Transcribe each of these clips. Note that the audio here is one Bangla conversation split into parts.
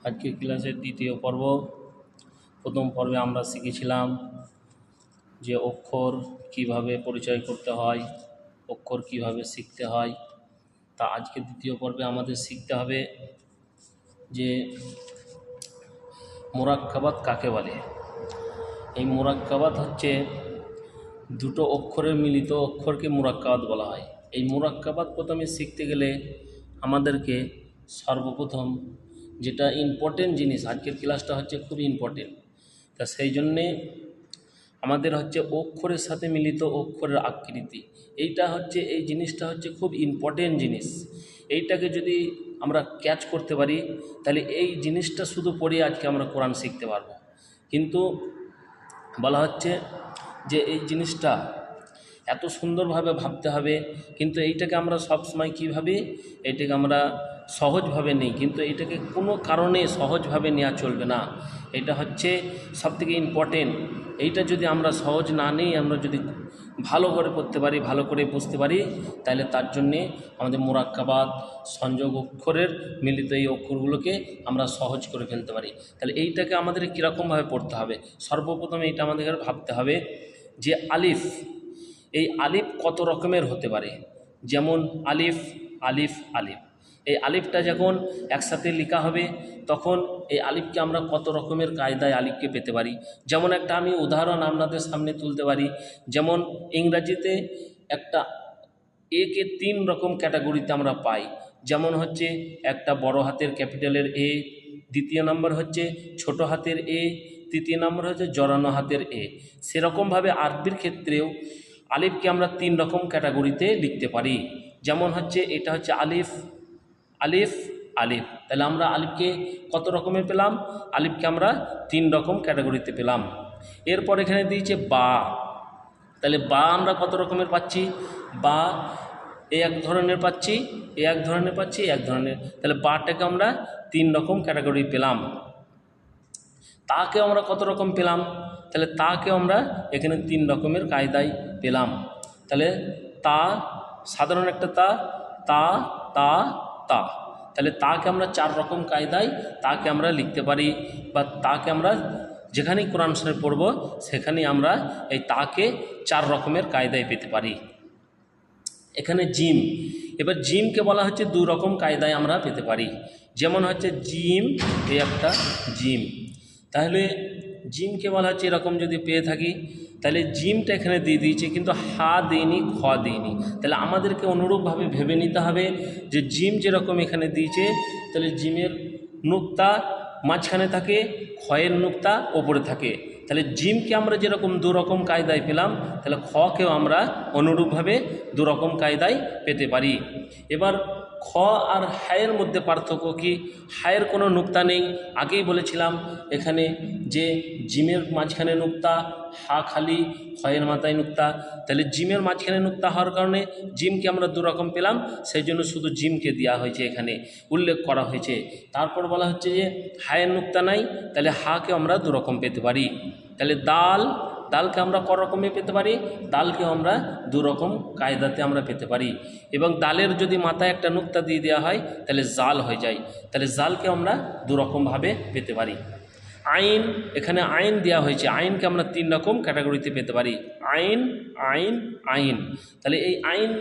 আজকের ক্লাসের দ্বিতীয় পর্ব। প্রথম পর্বে আমরা শিখেছিলাম যে অক্ষর কিভাবে পরিচয় করতে হয়, অক্ষর কিভাবে শিখতে হয়। তা আজকে দ্বিতীয় পর্বে আমাদের শিখতে হবে যে মোরাক্কাবাত কাকে বলে। এই মোরাক্কাবাত হচ্ছে দুটো অক্ষরের মিলিত অক্ষরকে মোরাক্কাবাত বলা হয়। এই মোরাক্কাবাত প্রথমে শিখতে গেলে আমাদেরকে সর্বপ্রথম যেটা ইম্পর্টেন্ট জিনিস, আজকের ক্লাসটা হচ্ছে খুব ইম্পর্টেন্ট, তা সেই জন্যে আমাদের হচ্ছে অক্ষরের সাথে মিলিত অক্ষরের আকৃতি। এই জিনিসটা হচ্ছে খুব ইম্পর্টেন্ট জিনিস। এইটাকে যদি আমরা ক্যাচ করতে পারি তাহলে এই জিনিসটা শুধু পড়ে আজকে আমরা কোরআন শিখতে পারবো। কিন্তু বলা হচ্ছে যে এই জিনিসটা এত সুন্দরভাবে ভাবতে হবে, কিন্তু এইটাকে আমরা সবসময় কীভাবে এইটাকে আমরা সহজভাবে নিই, কিন্তু এটাকে কোনো কারণে সহজভাবে নেওয়া চলবে না। এটা হচ্ছে সবথেকে ইম্পর্টেন্ট। এইটা যদি আমরা সহজ না নিই, আমরা যদি ভালো করে পড়তে পারি, ভালো করে বুঝতে পারি, তাহলে তার জন্যে আমাদের মোরাক্কাবাত সংযোগ অক্ষরের মিলিত এই অক্ষরগুলোকে আমরা সহজ করে ফেলতে পারি। তাহলে এইটাকে আমাদের কীরকমভাবে পড়তে হবে, সর্বপ্রথম এইটা আমাদের ভাবতে হবে যে আলিফ, এই আলিফ কত রকমের হতে পারে। যেমন আলিফ আলিফ আলিফ, এই আলিফটা যখন একসাথে লেখা হবে তখন এই আলিফকে আমরা কত রকমের কায়দায় আলিফকে পেতে পারি। যেমন একটা আমি উদাহরণ আপনাদের সামনে তুলতে পারি। যেমন ইংরাজিতে একটা একে 3 রকম ক্যাটাগরিতে আমরা পাই। যেমন হচ্ছে একটা বড় হাতের ক্যাপিটালের এ, দ্বিতীয় নম্বর হচ্ছে ছোট হাতের এ, তৃতীয় নম্বর হচ্ছে জড়ানো হাতের এ। সেরকমভাবে আরবির ক্ষেত্রেও আলিফকে আমরা 3 রকম ক্যাটাগরিতে লিখতে পারি। যেমন হচ্ছে এটা হচ্ছে আলিফ আলিফ আলিফ, তাহলে আমরা আলিফকে কত রকমের পেলাম, আলিফকে আমরা 3 রকম ক্যাটাগরিতে পেলাম। এরপর এখানে দিয়েছে বা, তাহলে বা আমরা কত রকমের পাচ্ছি, বা এই এক ধরনের পাচ্ছি, এই এক ধরনের পাচ্ছি, এক ধরনের, তাহলে বাটাকে আমরা 3 রকম ক্যাটাগরি পেলাম। তাকে আমরা কত রকম পেলাম, তাহলে তাকে আমরা এখানে 3 রকমের কায়দায় পেলাম। তাহলে তা সাধারণ একটা তা, তা তা তা, তাহলে তাকে আমরা 4 রকম কায়দায় তাকে আমরা লিখতে পারি, বা তাকে আমরা যেখানেই কোরআন শরীফ পড়ব সেখানেই আমরা এই তাকে 4 রকমের কায়দায় পেতে পারি। এখানে জিম, এবার জিমকে বলা হচ্ছে 2 রকম কায়দায় আমরা পেতে পারি। যেমন হচ্ছে জিম, এই একটা জিম, তাহলে জিমকে বলা হচ্ছে এরকম যদি পেয়ে থাকি, তাহলে জিমটা এখানে দিয়ে দিয়েছে কিন্তু হা দিইনি, খ দিইনি। তাহলে আমাদেরকে অনুরূপভাবে ভেবে নিতে হবে যে জিম যেরকম এখানে দিয়েছে, তাহলে জিমের নুক্তা মাঝখানে থাকে, খয়ের নুক্তা ওপরে থাকে। তাহলে জিমকে আমরা যেরকম 2 রকম কায়দায় পেলাম, তাহলে খকেও আমরা অনুরূপভাবে 2 রকম কায়দায় পেতে পারি। এবার খ আর হায়ের মধ্যে পার্থক্য কি, হায়ের কোনো নুক্তা নেই। আগেই বলেছিলাম এখানে যে জিমের মাঝখানে নুক্তা, হা খালি, খয়ের মাথায় নুক্তা। তাহলে জিমের মাঝখানে নুক্তা হওয়ার কারণে জিমকে আমরা 2 রকম পেলাম, সেই জন্য শুধু জিমকে দেওয়া হয়েছে, এখানে উল্লেখ করা হয়েছে। তারপর বলা হচ্ছে যে হায়ের নুক্তা নাই, তাহলে হাকে আমরা 2 রকম পেতে পারি। তাহলে দাল, দালকে আমরা ক রকমে পেতে পারি, দালকেও আমরা 2 রকম কায়দাতে আমরা পেতে পারি। এবং দালের যদি মাথায় একটা নুক্তা দিয়ে দেওয়া হয় তাহলে জাল হয়ে যায়, তাহলে জালকে আমরা 2 রকমভাবে পেতে পারি। আইন, এখানে আইন দেওয়া হয়েছে, আইনকে আমরা 3 রকম ক্যাটাগরিতে পেতে পারি। আইন আইন আইন, তাহলে এই আইন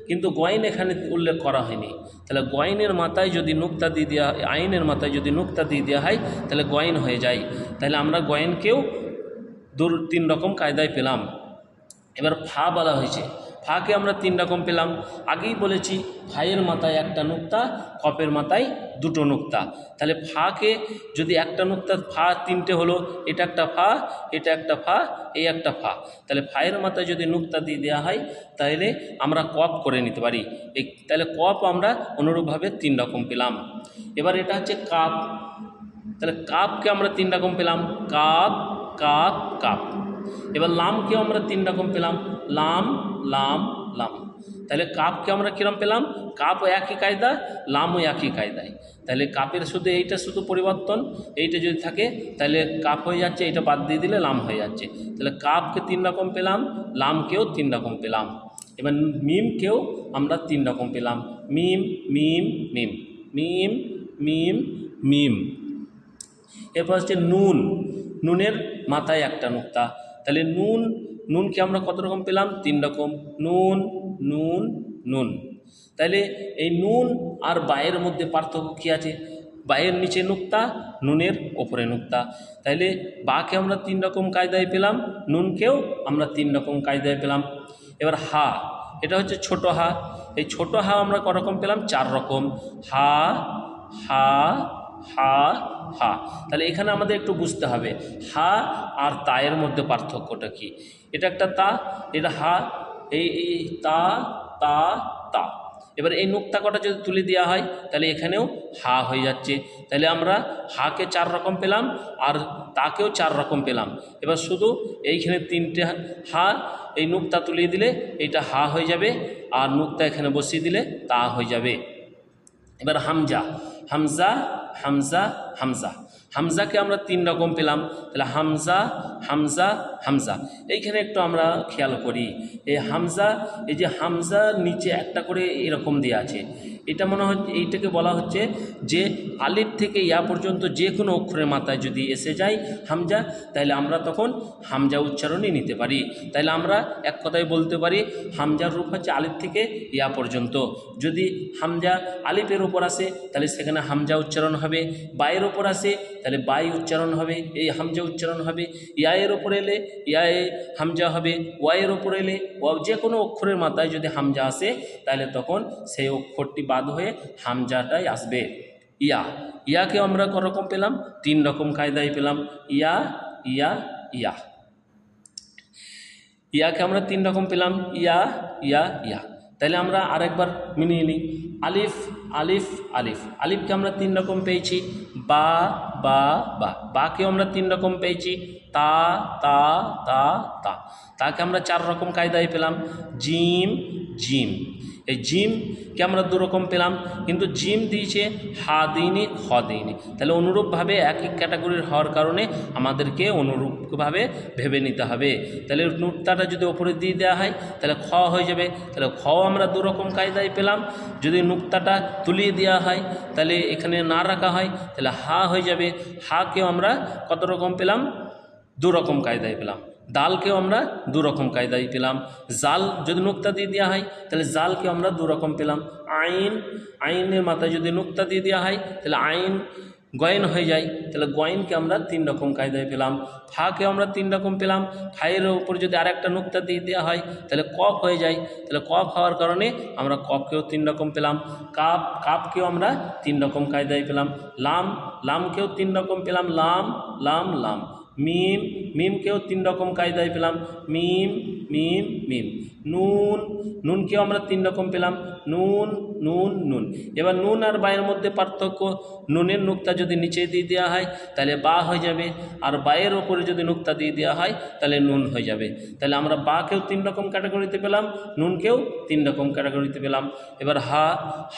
কিন্তু গয়ন এখানে উল্লেখ করা হয়নি। তাহলে গয়নের মাথায় যদি নুক্তা দিয়ে দেওয়া, আইনের মাথায় যদি নুক্তা দিয়ে দেওয়া হয় তাহলে গয়ন হয়ে যায়। তাহলে আমরা গয়নকেও 3 রকম কায়দায় পেলাম। এবার ফা বলা হয়েছে, ফাকে আমরা 3 রকম পেলাম। আগেই বলেছি ফায়ের মাথায় একটা নুক্তা, কপের মাথায় 2টো নুক্তা। তাহলে ফাকে যদি একটা নুক্তা, ফা 3টে হলো, এটা একটা ফা, এটা একটা ফা, এই একটা ফা। তাহলে ফায়ের মাথায় যদি নুক্তা দিয়ে দেওয়া হয় তাহলে আমরা কপ করে নিতে পারি। তাহলে কপ আমরা অনুরূপভাবে 3 রকম পেলাম। এবার এটা হচ্ছে কাপ, তাহলে কাপকে আমরা 3 রকম পেলাম, কাপ কাপ কাপ। এবার লামকেও আমরা 3 রকম পেলাম, লাম লাম লাম। তাহলে কাপকে আমরা কীরকম পেলাম, কাপও একই কায়দা, লামও একই কায়দায়। তাহলে কাপের শুধু এইটা শুধু পরিবর্তন, এইটা যদি থাকে তাহলে কাপ হয়ে যাচ্ছে, এইটা বাদ দিয়ে দিলে লাম হয়ে যাচ্ছে। তাহলে কাপকে 3 রকম পেলাম, লামকেও 3 রকম পেলাম। এবার মিমকেও আমরা 3 রকম পেলাম, মিম মিম মিম, মিম মিম মিম। এরপর হচ্ছে নুন, নুনের মাথায় একটা নুক্তা। তাহলে নুনকে আমরা কত রকম পেলাম? 3 রকম। নুন নুন নুন। তাহলে এই নুন আর বায়ের মধ্যে পার্থক্য কী আছে? বায়ের নিচে নুক্তা, নুনের ওপরে নুক্তা। তাইলে বাকে আমরা 3 রকম কায়দায় পেলাম, নুনকেও আমরা 3 রকম কায়দায় পেলাম। এবার হা, এটা হচ্ছে ছোট হা। এই ছোট হা আমরা কতরকম পেলাম? 4 রকম। হা হা হা হা। তাহলে এখানে আমাদের একটু বুঝতে হবে হা আর তায়ের মধ্যে পার্থক্যটা কি। এটা একটা তা, এটা হা, এই তা তা তা। এবার এই নুক্তা কটা যদি তুলে দেওয়া হয় তাহলে এখানেও হা হয়ে যাচ্ছে। তাহলে আমরা হাকে 4 রকম পেলাম আর তাকেও 4 রকম পেলাম। এবার শুধু এইখানে 3টে হা, এই নুক্তা তুলিয়ে দিলে এইটা হা হয়ে যাবে, আর নুক্তা এখানে বসিয়ে দিলে তা হয়ে যাবে। এবার হামজা, হামজা হামজা হামজা। হামজাকে আমরা 3 রকম পেলাম। তাহলে হামজা হামজা হামজা। এইখানে একটু আমরা খেয়াল করি, এই হামজা, এই যে হামজার নিচে একটা করে এরকম দেওয়া আছে, এটা মনে হচ্ছে এইটাকে বলা হচ্ছে যে আলিফ থেকে ইয়া পর্যন্ত যে কোনো অক্ষরের মাথায় যদি এসে যায় হামজা, তাহলে আমরা তখন হামজা উচ্চারণই নিতে পারি। তাহলে আমরা এক কথায় বলতে পারি হামজার রূপ হচ্ছে আলিফ থেকে ইয়া পর্যন্ত। যদি হামজা আলিফের ওপর আসে তাহলে সেখানে হামজা উচ্চারণ হবে, বায়ের ওপর আসে তাহলে বাই উচ্চারণ হবে, এই হামজা উচ্চারণ হবে। ইয়ায়ের ওপর এলে ইয়ায়ে হামজা হবে, ওয়াইয়ের ওপর এলে ওয়াও। যে কোনো অক্ষরের মাথায় যদি হামজা আসে তাহলে তখন সেই অক্ষরটি বাদ হয়ে হামজাটাই আসবে। ইয়া, ইয়াকে আমরা কতরকম পেলাম? 3 রকম কায়দায় পেলাম। ইয়া ইয়া ইয়া। ইয়াকে আমরা 3 রকম পেলাম। ইয়া ইয়া ইয়া। তাহলে আমরা আরেকবার মিলিয়ে নিই। আলিফ আলিফ আলিফ। আলিফকে আমরা 3 রকম পেয়েছি। বা বা বা। বাকেও আমরা 3 রকম পেয়েছি। তা তা তা তা। তাকে আমরা 4 রকম কায়দায় পেলাম। Gym gym. এই জিমকে আমরা 2 রকম পেলাম, কিন্তু জিম দিয়েছে হা দিইনি, খ দিইনি। তাহলে অনুরূপভাবে একই ক্যাটাগরির হওয়ার কারণে আমাদেরকে অনুরূপভাবে ভেবে নিতে হবে। তাহলে নুক্তাটা যদি ওপরে দিয়ে দেওয়া হয় তাহলে খ হয়ে যাবে। তাহলে খ আমরা 2 রকম কায়দায় পেলাম। যদি নুক্তাটা তুলিয়ে দেওয়া হয় তাহলে এখানে না রাখা হয় তাহলে হা হয়ে যাবে। হাকেও আমরা কত রকম পেলাম? 2 রকম কায়দায় পেলাম। দালকেও আমরা 2 রকম কায়দায় পেলাম। জাল যদি নুক্তা দিয়ে দেওয়া হয় তাহলে জালকে আমরা 2 রকম পেলাম। আইন, আইনের মাথায় যদি নুক্তা দিয়ে দেওয়া হয় তাহলে আইন গয়েন হয়ে যায়, তাহলে গয়েনকে আমরা 3 রকম কায়দায় পেলাম। ফাকেও আমরা 3 রকম পেলাম। ফায়ের উপর যদি আরেকটা নুক্তা দিয়ে দেওয়া হয় তাহলে কফ হয়ে যায়, তাহলে কফ হওয়ার কারণে আমরা কফকেও 3 রকম পেলাম। কাপ, কাপকেও আমরা 3 রকম কায়দায় পেলাম। লাম, লামকেও 3 রকম পেলাম। লাম লাম লাম। মিম, মিমকেও 3 রকম কায়দায় পেলাম। মিম মিম মিম। নুন, নুনকেও আমরা 3 রকম পেলাম। নুন নুন নুন। এবার নুন আর বায়ের মধ্যে পার্থক্য, নুনের নুক্তা যদি নিচে দিয়ে দেওয়া হয় তাহলে বা হয়ে যাবে, আর বায়ের ওপরে যদি নুক্তা দিয়ে দেওয়া হয় তাহলে নুন হয়ে যাবে। তাহলে আমরা বাকেও 3 রকম ক্যাটাগরিতে পেলাম, নুনকেও 3 রকম ক্যাটাগরিতে পেলাম। এবার হা,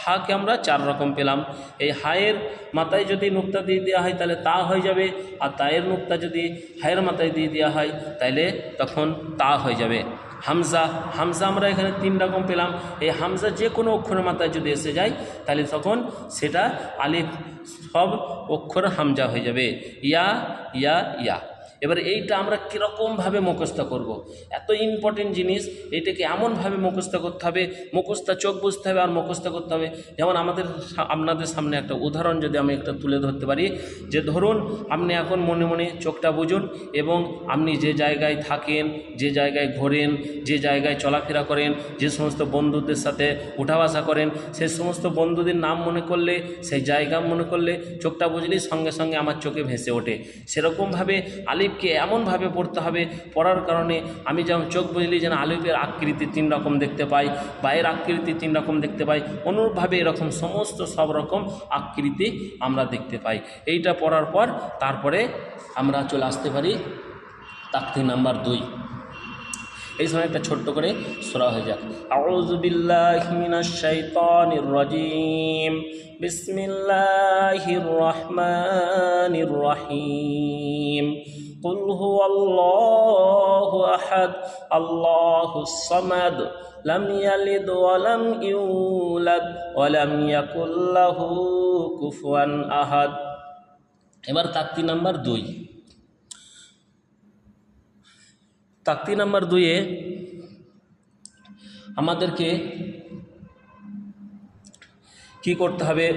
হাকে আমরা 4 রকম পেলাম। এই হায়ের মাথায় যদি নুক্তা দিয়ে দেওয়া হয় তাহলে তা হয়ে যাবে, আর তায়ের নুক্তা যদি হায়ের মাথায় দিয়ে দেওয়া হয় তাহলে তখন তা হয়ে যাবে। হামজা, হামজা আমরা এখানে 3 রকম পেলাম। এই হামজা যে কোনো অক্ষরের মাথায় যদি এসে যায় তাহলে তখন সেটা আলিফ সব অক্ষর হামজা হয়ে যাবে। ইয়া ইয়া ইয়া। এবার এইটা আমরা কীরকমভাবে মুখস্থ করব। এত ইম্পর্টেন্ট জিনিস, এইটাকে এমনভাবে মুখস্থ করতে হবে, মুখস্থ চোখ বুঝতে হবে আর মুখস্থ করতে হবে। যেমন আপনাদের সামনে একটা উদাহরণ যদি আমি একটা তুলে ধরতে পারি, যে ধরুন আপনি এখন মনে মনে চোখটা বুঝুন এবং আপনি যে জায়গায় থাকেন, যে জায়গায় ঘোরেন, যে জায়গায় চলাফেরা করেন, যে সমস্ত বন্ধুদের সাথে উঠা বসা করেন, সেই সমস্ত বন্ধুদের নাম মনে করলে, সেই জায়গা মনে করলে চোখটা বুঝলেই সঙ্গে সঙ্গে আমার চোখে ভেসে ওঠে। সেরকমভাবে আলিফকে এমনভাবে পড়তে হবে, পড়ার কারণে আমি যেমন চোখ বুঝলি যেন আলিফের আকৃতি 3 রকম দেখতে পাই, বায়ের আকৃতি 3 রকম দেখতে পাই, অনুরূপভাবে এরকম সমস্ত সব রকম আকৃতি আমরা দেখতে পাই। এইটা পড়ার পর তারপরে আমরা চলে আসতে পারি তাকতি নাম্বার 2। এই সময় একটা ছোট্ট করে সূরা হয়ে যাক। আউযু বিল্লাহি মিনাশ শাইতানির রাজিম, বিসমিল্লাহির রহমানির রহিম। কুল হুয়াল্লাহু আহাদ, আল্লাহুস সামাদ, লাম ইয়ালিদ ওয়া লাম ইউলাদ ওয়া লাম ইয়াকুল লাহু কুফুয়ান আহাদ। এবার তাক্তি নাম্বার 2। তাক্তি নাম্বার 2-এ আমাদেরকে কি করতে হবে?